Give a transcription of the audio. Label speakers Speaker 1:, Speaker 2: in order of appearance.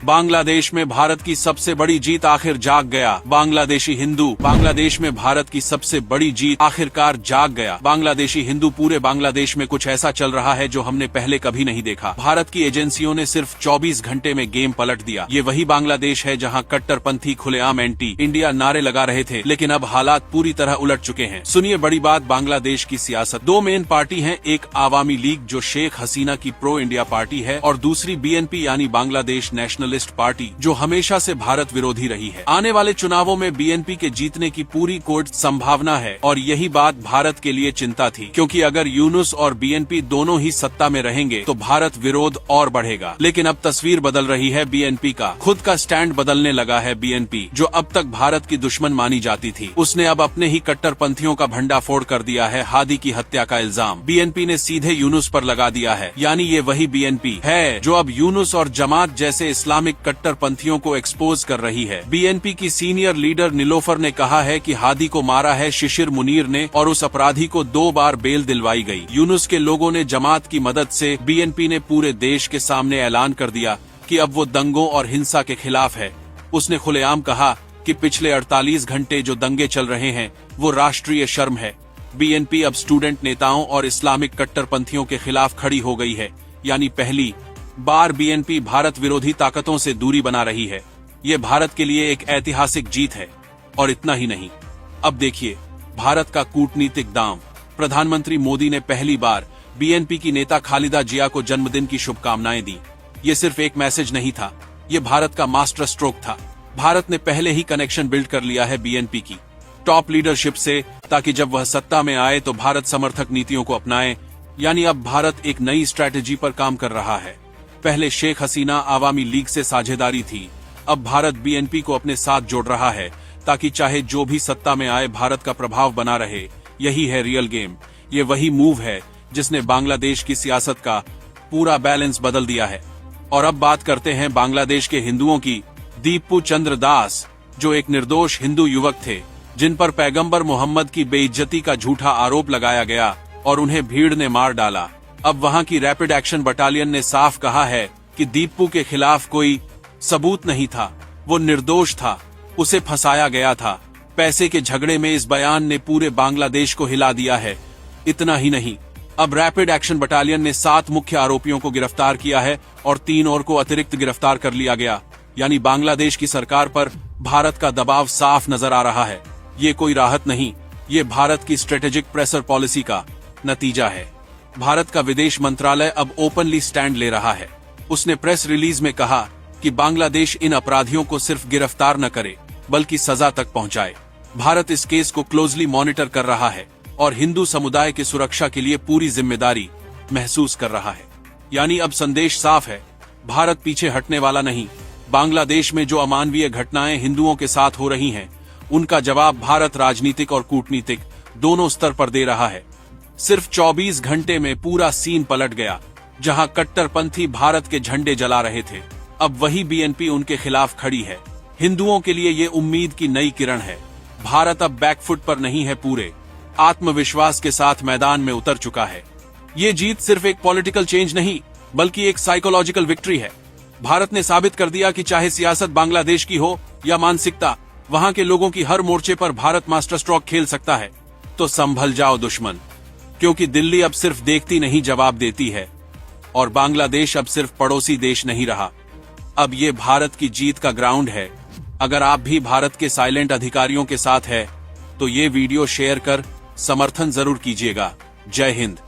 Speaker 1: बांग्लादेश में भारत की सबसे बड़ी जीत आखिर जाग गया। बांग्लादेशी हिंदू। बांग्लादेश में भारत की सबसे बड़ी जीत आखिरकार जाग गया। बांग्लादेशी हिंदू। पूरे बांग्लादेश में कुछ ऐसा चल रहा है जो हमने पहले कभी नहीं देखा। भारत की एजेंसियों ने सिर्फ 24 घंटे में गेम पलट दिया। ये वही बांग्लादेश है जहां कट्टरपंथी खुलेआम एंटी इंडिया नारे लगा रहे थे, लेकिन अब हालात पूरी तरह उलट चुके हैं। सुनिए बड़ी बात, बांग्लादेश की सियासत। दो मेन पार्टी हैं, एक आवामी लीग जो शेख हसीना की प्रो इंडिया पार्टी है और दूसरी बीएनपी यानी बांग्लादेश नेशनलिस्ट पार्टी जो हमेशा से भारत विरोधी रही है। आने वाले चुनावों में बीएनपी के जीतने की पूरी कोट संभावना है और यही बात भारत के लिए चिंता थी, क्योंकि अगर यूनुस और बीएनपी दोनों ही सत्ता में रहेंगे तो भारत विरोध और बढ़ेगा। लेकिन अब तस्वीर बदल रही है बीएनपी का। खुद का स्टैंड बदलने लगा है बीएनपी, जो अब तक भारत की दुश्मन मानी जाती थी। उसने अब अपने ही कट्टरपंथियों का भंडाफोड़ कर दिया है। हादी की हत्या का इल्जाम बीएनपी ने सीधे यूनुस पर लगा दिया है। यानी ये वही बीएनपी है जो अब यूनुस और जमात जैसे इस्लामिक कट्टरपंथियों को एक्सपोज कर रही है। बीएनपी की सीनियर लीडर निलोफर ने कहा है कि हादी को मारा है शिशिर मुनीर ने और उस अपराधी को 2 बार बेल दिलवाई गई। यूनुस के लोगों ने जमात की मदद से बीएनपी ने पूरे देश के सामने ऐलान कर दिया कि अब वो दंगों और हिंसा के खिलाफ है। उसने खुलेआम कहा कि पिछले 48 घंटे जो दंगे चल रहे हैं वो राष्ट्रीय शर्म है। बीएनपी अब स्टूडेंट नेताओं और इस्लामिक कट्टरपंथियों के खिलाफ खड़ी हो गई है। यानी पहली बार बीएनपी भारत विरोधी ताकतों से दूरी बना रही है। ये भारत के लिए एक ऐतिहासिक जीत है। और इतना ही नहीं, अब देखिए भारत का कूटनीतिक दांव। प्रधानमंत्री मोदी ने पहली बार बीएनपी की नेता खालिदा जिया को जन्मदिन की शुभकामनाएं दी। ये सिर्फ एक मैसेज नहीं था, ये भारत का मास्टर स्ट्रोक था। भारत ने पहले ही कनेक्शन बिल्ड कर लिया है बीएनपी की टॉप लीडरशिप से, ताकि जब वह सत्ता में आए तो भारत समर्थक नीतियों को अपनाए। यानी अब भारत एक नई स्ट्रैटेजी पर काम कर रहा है। पहले शेख हसीना आवामी लीग से साझेदारी थी, अब भारत बीएनपी को अपने साथ जोड़ रहा है ताकि चाहे जो भी सत्ता में आए भारत का प्रभाव बना रहे। यही है रियल गेम। ये वही मूव है जिसने बांग्लादेश की सियासत का पूरा बैलेंस बदल दिया है। और अब बात करते हैं बांग्लादेश के हिंदुओं की। दीपू चंद्र दास जो एक निर्दोष हिंदू युवक थे जिन पर पैगंबर मोहम्मद की बेइज्जती का झूठा आरोप लगाया गया और उन्हें भीड़ ने मार डाला। अब वहां की रैपिड एक्शन बटालियन ने साफ कहा है कि दीपू के खिलाफ कोई सबूत नहीं था, वो निर्दोष था, उसे फंसाया गया था। पैसे के झगड़े में इस बयान ने पूरे बांग्लादेश को हिला दिया है। इतना ही नहीं, अब रैपिड एक्शन बटालियन ने 7 मुख्य आरोपियों को गिरफ्तार किया है और 3 और को अतिरिक्त गिरफ्तार कर लिया गया। यानी बांग्लादेश की सरकार पर भारत का दबाव साफ नजर आ रहा है। ये कोई राहत नहीं, ये भारत की स्ट्रेटेजिक प्रेशर पॉलिसी का नतीजा है। भारत का विदेश मंत्रालय अब ओपनली स्टैंड ले रहा है। उसने प्रेस रिलीज में कहा कि बांग्लादेश इन अपराधियों को सिर्फ गिरफ्तार न करे बल्कि सजा तक पहुंचाए। भारत इस केस को क्लोजली मॉनिटर कर रहा है और हिंदू समुदाय की सुरक्षा के लिए पूरी जिम्मेदारी महसूस कर रहा है। यानी अब संदेश साफ है, भारत पीछे हटने वाला नहीं। बांग्लादेश में जो अमानवीय घटनाएं हिंदुओं के साथ हो रही हैं, उनका जवाब भारत राजनीतिक और कूटनीतिक दोनों स्तर पर दे रहा है। सिर्फ 24 घंटे में पूरा सीन पलट गया। जहां कट्टरपंथी भारत के झंडे जला रहे थे, अब वही बीएनपी उनके खिलाफ खड़ी है। हिंदुओं के लिए ये उम्मीद की नई किरण है। भारत अब बैकफुट पर नहीं है, पूरे आत्मविश्वास के साथ मैदान में उतर चुका है। ये जीत सिर्फ एक पॉलिटिकल चेंज नहीं बल्कि एक साइकोलॉजिकल विक्ट्री है। भारत ने साबित कर दिया कि चाहे सियासत बांग्लादेश की हो या मानसिकता, वहां के लोगों की हर मोर्चे पर भारत मास्टर स्ट्रोक खेल सकता है। तो संभल जाओ दुश्मन, क्योंकि दिल्ली अब सिर्फ देखती नहीं जवाब देती है और बांग्लादेश अब सिर्फ पड़ोसी देश नहीं रहा, अब ये भारत की जीत का ग्राउंड है। अगर आप भी भारत के साइलेंट अधिकारियों के साथ है तो ये वीडियो शेयर कर समर्थन जरूर कीजिएगा। जय हिंद।